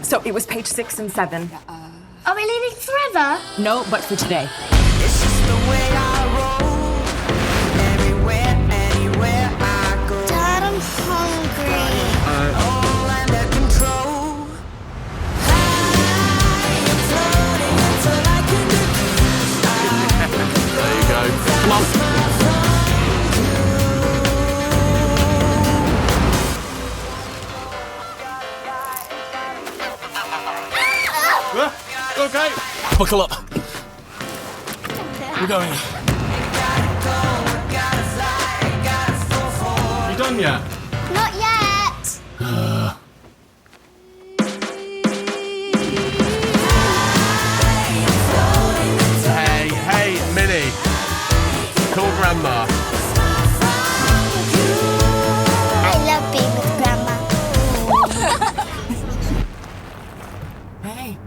So it was page 6 and 7. Are we leaving forever? No, but for today. It's just the way I roll. Everywhere, anywhere I go. Dad, I'm hungry. All under control. I am floating until I can do. There you go. Come on. Okay. Buckle up. We're going. You done yet? Not yet. Hey, Minnie. Call Grandma. I love being with Grandma. Hey.